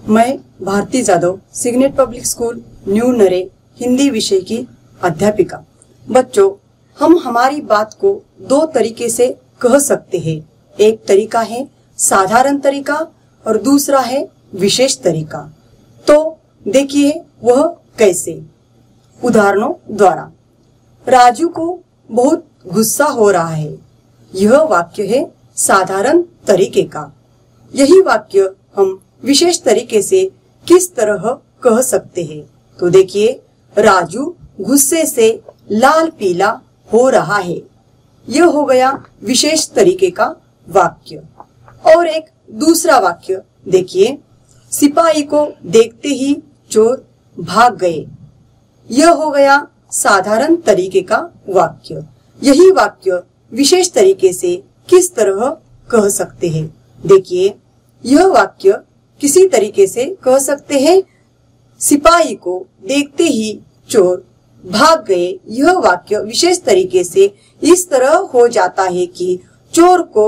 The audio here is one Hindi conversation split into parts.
मैं Bharti Jadhav Signet public school new नरे हिंदी विषय की अध्यापिका। बच्चों, हम हमारी बात को दो तरीके से कह सकते हैं। एक तरीका है साधारण तरीका और दूसरा है विशेष तरीका। तो देखिए वह कैसे। उदाहरणों द्वारा। राजू को बहुत गुस्सा हो रहा है। यह वाक्य है साधारण तरीके का। यही वाक्य हम विशेष तरीके से किस तरह कह सकते हैं? तो देखिए, राजू गुस्से से लाल पीला हो रहा है। यह हो गया विशेष तरीके का वाक्य। और एक दूसरा वाक्य देखिए, सिपाही को देखते ही चोर भाग गए। यह हो गया साधारण तरीके का वाक्य। यही वाक्य विशेष तरीके से किस तरह कह सकते हैं? देखिए, यह वाक्य किसी तरीके से कह सकते हैं, सिपाही को देखते ही चोर भाग गए। यह वाक्य विशेष तरीके से इस तरह हो जाता है कि चोर को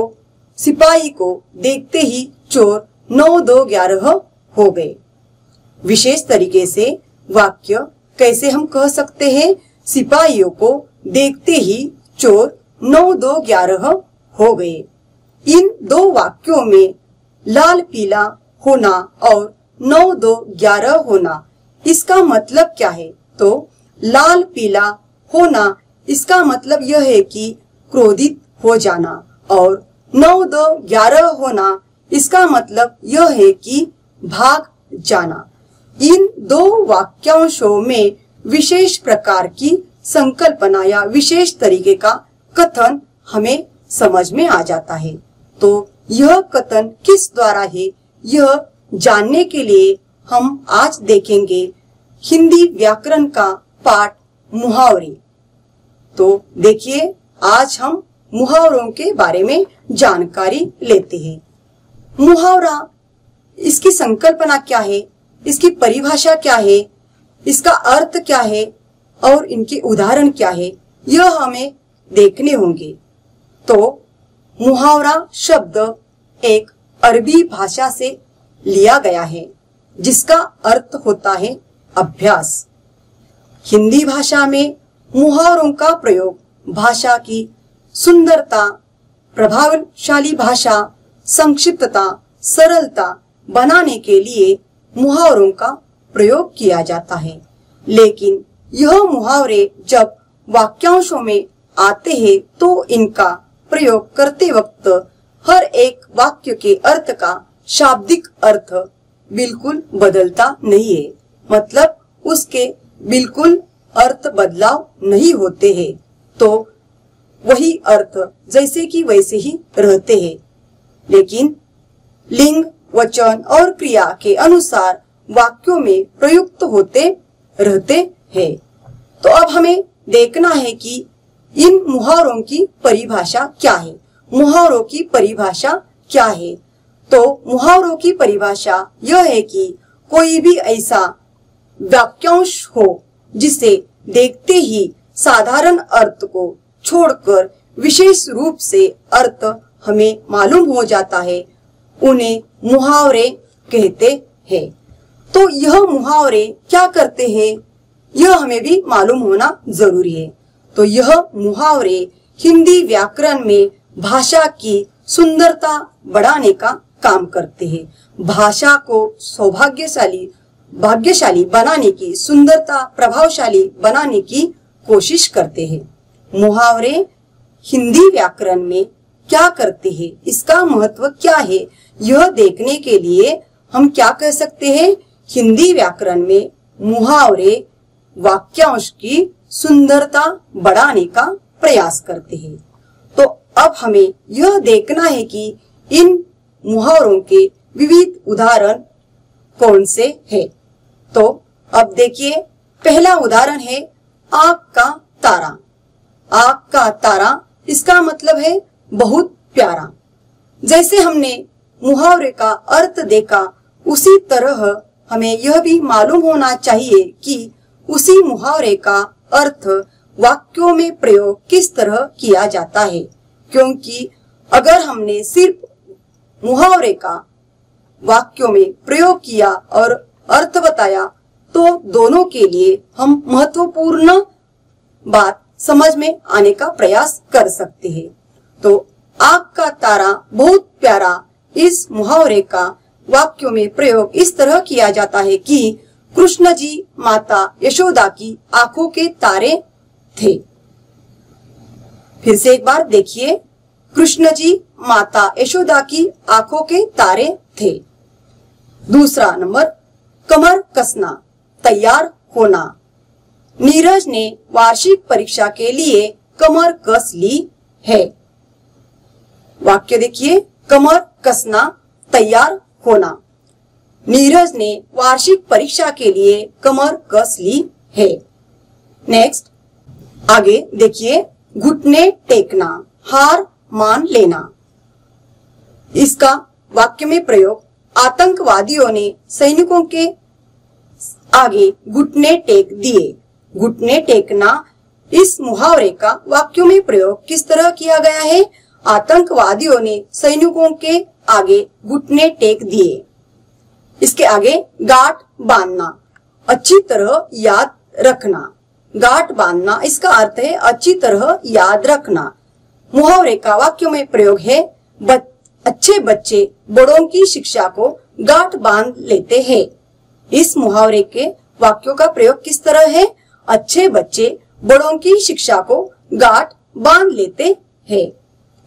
सिपाही को देखते ही चोर 9 2 11 हो गए। विशेष तरीके से वाक्य कैसे हम कह सकते हैं? सिपाहियों को देखते ही चोर 9 2 11 हो गए। इन दो वाक्यों में लाल पीला होना और 9 2 11 होना, इसका मतलब क्या है? तो लाल पीला होना इसका मतलब यह है कि क्रोधित हो जाना, और 9 2 11 होना इसका मतलब यह है कि भाग जाना। इन दो वाक्यांशों में विशेष प्रकार की संकल्पना या विशेष तरीके का कथन हमें समझ में आ जाता है। तो यह कथन किस द्वारा है, यह जानने के लिए हम आज देखेंगे हिंदी व्याकरण का पाठ मुहावरे। तो देखिए, आज हम मुहावरों के बारे में जानकारी लेते हैं। मुहावरा, इसकी संकल्पना क्या है, इसकी परिभाषा क्या है, इसका अर्थ क्या है और इनके उदाहरण क्या है, यह हमें देखने होंगे। तो मुहावरा शब्द एक अरबी भाषा से लिया गया है, जिसका अर्थ होता है अभ्यास। हिंदी भाषा में मुहावरों का प्रयोग भाषा की सुंदरता, प्रभावशाली भाषा, संक्षिप्तता, सरलता बनाने के लिए मुहावरों का प्रयोग किया जाता है। लेकिन यह मुहावरे जब वाक्यांशों में आते हैं तो इनका प्रयोग करते वक्त हर एक वाक्य के अर्थ का शाब्दिक अर्थ बिल्कुल बदलता नहीं है। मतलब उसके बिल्कुल अर्थ बदलाव नहीं होते हैं। तो वही अर्थ जैसे कि वैसे ही रहते हैं, लेकिन लिंग, वचन और क्रिया के अनुसार वाक्यों में प्रयुक्त होते रहते हैं। तो अब हमें देखना है कि इन मुहावरों की परिभाषा क्या है। मुहावरों की परिभाषा क्या है? तो मुहावरों की परिभाषा यह है कि कोई भी ऐसा वाक्यांश हो जिसे देखते ही साधारण अर्थ को छोड़कर विशेष रूप से अर्थ हमें मालूम हो जाता है, उन्हें मुहावरे कहते हैं। तो यह मुहावरे क्या करते हैं, यह हमें भी मालूम होना जरूरी है। तो यह मुहावरे हिंदी व्याकरण में भाषा की सुंदरता बढ़ाने का काम करते हैं। भाषा को भाग्यशाली बनाने की, सुंदरता प्रभावशाली बनाने की कोशिश करते हैं। मुहावरे हिंदी व्याकरण में क्या करते हैं, इसका महत्व क्या है, यह देखने के लिए हम क्या कह सकते हैं? हिंदी व्याकरण में मुहावरे वाक्यांश की सुंदरता बढ़ाने का प्रयास करते हैं। तो अब हमें यह देखना है कि इन मुहावरों के विविध उदाहरण कौन से हैं। तो अब देखिए, पहला उदाहरण है आँख का तारा। आँख का तारा, इसका मतलब है बहुत प्यारा। जैसे हमने मुहावरे का अर्थ देखा, उसी तरह हमें यह भी मालूम होना चाहिए कि उसी मुहावरे का अर्थ वाक्यों में प्रयोग किस तरह किया जाता है। क्योंकि अगर हमने सिर्फ मुहावरे का वाक्यों में प्रयोग किया और अर्थ बताया तो दोनों के लिए हम महत्वपूर्ण बात समझ में आने का प्रयास कर सकते हैं। तो आग का तारा बहुत प्यारा, इस मुहावरे का वाक्यों में प्रयोग इस तरह किया जाता है कि कृष्ण जी माता यशोदा की आंखों के तारे थे। फिर से एक बार देखिए, कृष्ण जी माता यशोदा की आंखों के तारे थे। दूसरा नंबर, कमर कसना, तैयार होना। नीरज ने वार्षिक परीक्षा के लिए कमर कस ली है। वाक्य देखिए, कमर कसना, तैयार होना। नीरज ने वार्षिक परीक्षा के लिए कमर कस ली है। नेक्स्ट, आगे देखिए, घुटने टेकना, हार मान लेना। इसका वाक्य में प्रयोग, आतंकवादियों ने सैनिकों के आगे घुटने टेक दिए। घुटने टेकना, इस मुहावरे का वाक्यों में प्रयोग किस तरह किया गया है? आतंकवादियों ने सैनिकों के आगे घुटने टेक दिए। इसके आगे गांठ बांधना, अच्छी तरह याद रखना। गांठ बांधना, इसका अर्थ है अच्छी तरह याद रखना। मुहावरे का वाक्यों में प्रयोग है, अच्छे बच्चे बड़ों की शिक्षा को गांठ बांध लेते हैं। इस मुहावरे के वाक्यों का प्रयोग किस तरह है? अच्छे बच्चे बड़ों की शिक्षा को गांठ बांध लेते हैं।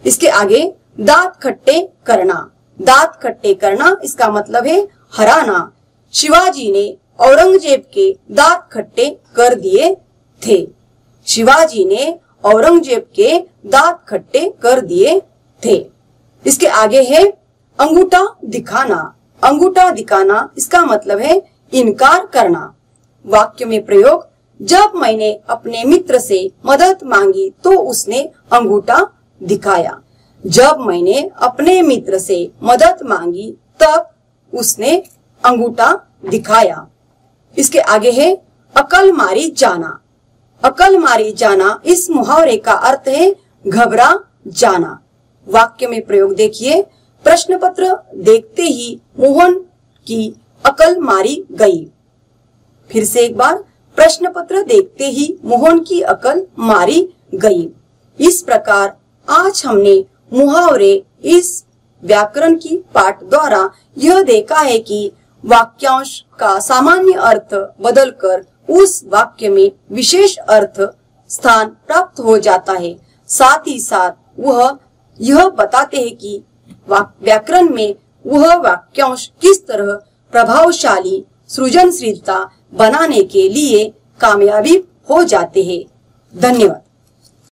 इसके आगे दांत खट्टे करना। दांत खट्टे करना, इसका मतलब है हराना। शिवाजी ने औरंगजेब के दांत खट्टे कर दिए थे। शिवाजी ने औरंगजेब के दांत खट्टे कर दिए थे। इसके आगे है अंगूठा दिखाना। अंगूठा दिखाना, इसका मतलब है इनकार करना। वाक्य में प्रयोग, जब मैंने अपने मित्र से मदद मांगी तो उसने अंगूठा दिखाया। जब मैंने अपने मित्र से मदद मांगी तब उसने अंगूठा दिखाया। इसके आगे है अकल मारी जाना। अकल मारी जाना, इस मुहावरे का अर्थ है घबरा जाना। वाक्य में प्रयोग देखिए, प्रश्न पत्र देखते ही मोहन की अकल मारी गई। फिर से एक बार, प्रश्न पत्र देखते ही मोहन की अकल मारी गई। इस प्रकार आज हमने मुहावरे इस व्याकरण की पाठ द्वारा यह देखा है कि वाक्यांश का सामान्य अर्थ बदलकर उस वाक्य में विशेष अर्थ स्थान प्राप्त हो जाता है। साथ ही साथ वह यह बताते हैं कि व्याकरण में वह वाक्यांश किस तरह प्रभावशाली सृजनशीलता बनाने के लिए कामयाबी हो जाते हैं। धन्यवाद।